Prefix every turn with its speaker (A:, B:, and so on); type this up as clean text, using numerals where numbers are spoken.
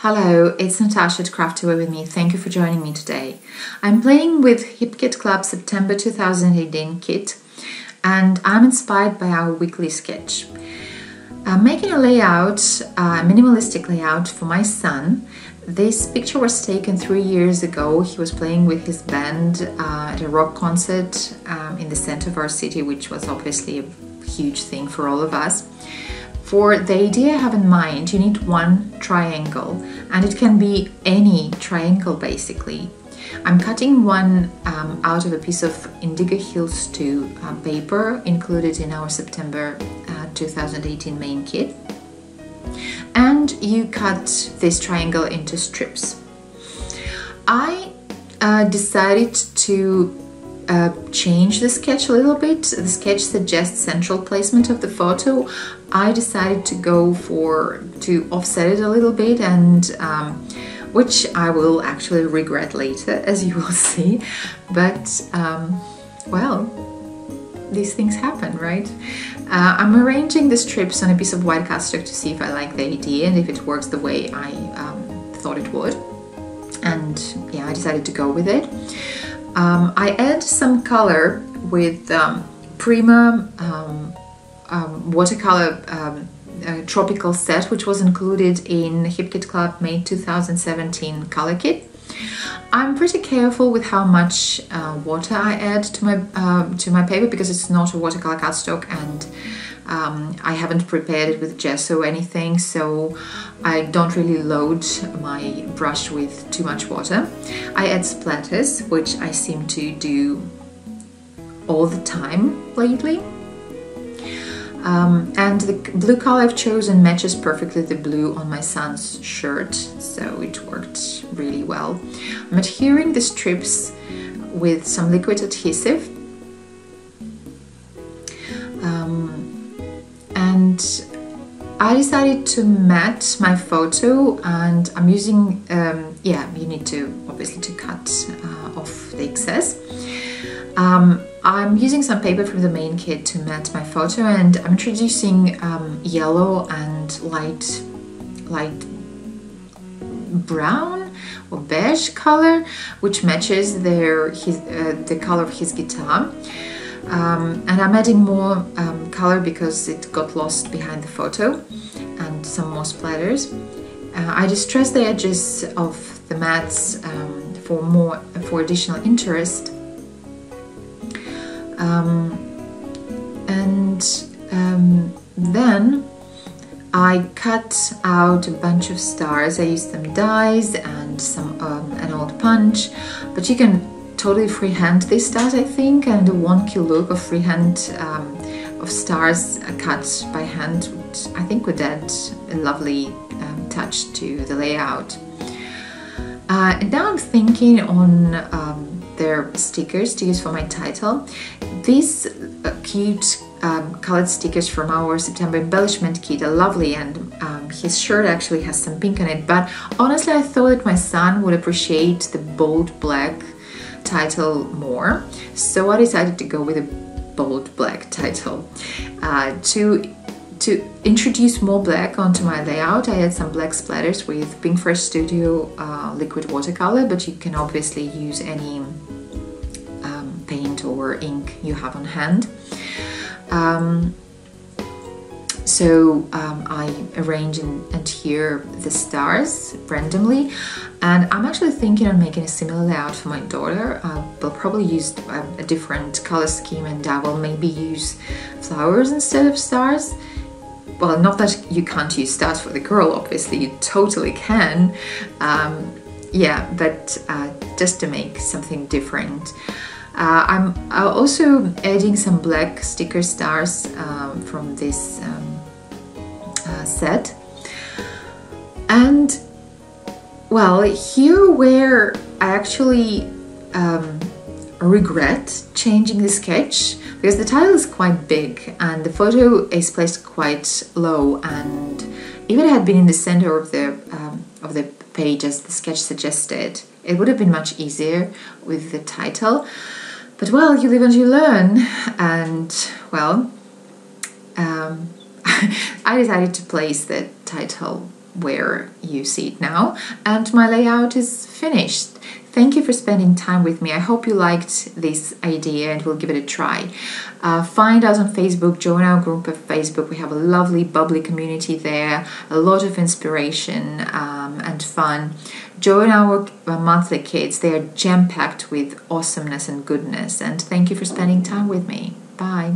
A: Hello, it's Natasha at Craft Away with me. Thank you for joining me today. I'm playing with Hip Kit Club September 2018 kit, and I'm inspired by our weekly sketch. I'm making a layout, a minimalistic layout for my son. This picture was taken 3 years ago. He was playing with his band at a rock concert in the center of our city, which was obviously a huge thing for all of us. For the idea I have in mind, you need one triangle, and it can be any triangle basically. I'm cutting one out of a piece of Indigo Hills 2 paper included in our September 2018 main kit. And you cut this triangle into strips. I decided to change the sketch a little bit. The sketch suggests central placement of the photo. I decided to offset it a little bit, and which I will actually regret later, as you will see. But well, these things happen, right? I'm arranging the strips on a piece of white cardstock to see if I like the idea and if it works the way I thought it would. And yeah, I decided to go with it. I add some color with Prima watercolor tropical set, which was included in Hip Kit Club May 2017 color kit. I'm pretty careful with how much water I add to my paper, because it's not a watercolor cardstock, and I haven't prepared it with gesso or anything, so I don't really load my brush with too much water. I add splatters, which I seem to do all the time lately. And the blue color I've chosen matches perfectly the blue on my son's shirt, so it worked really well. I'm adhering the strips with some liquid adhesive, and I decided to matte my photo, and I'm using, yeah, you need to obviously to cut off the excess. I'm using some paper from the main kit to matte my photo, and I'm introducing yellow and light brown or beige color, which matches the color of his guitar. And I'm adding more color because it got lost behind the photo, and some more splatters. I distress the edges of the mats for additional interest. Then I cut out a bunch of stars. I used some dies and some an old punch, but you can totally freehand these stars, I think, and a wonky look of freehand of stars cut by hand, which I think would add a lovely touch to the layout. And now I'm thinking on their stickers to use for my title. These cute colored stickers from our September embellishment kit are lovely, and his shirt actually has some pink on it, but honestly I thought that my son would appreciate the bold black title more, so I decided to go with a bold black title. To introduce more black onto my layout, I had some black splatters with Pink Fresh Studio liquid watercolor, but you can obviously use any paint or ink you have on hand. I arrange and adhere the stars randomly, and I'm actually thinking of making a similar layout for my daughter. We'll probably use a different color scheme, and I will maybe use flowers instead of stars. Well, not that you can't use stars for the girl, obviously you totally can. Yeah, but just to make something different. I'm also adding some black sticker stars from this set. And well, here where I actually regret changing the sketch, because the title is quite big and the photo is placed quite low, and if it had been in the center of the page as the sketch suggested, it would have been much easier with the title. But well, you live and you learn, and well, I decided to place the title where you see it now, and my layout is finished. Thank you for spending time with me. I hope you liked this idea and will give it a try. Find us on Facebook, join our group of Facebook. We have a lovely, bubbly community there, a lot of inspiration and fun. Join our monthly kits. They are jam-packed with awesomeness and goodness. And thank you for spending time with me. Bye.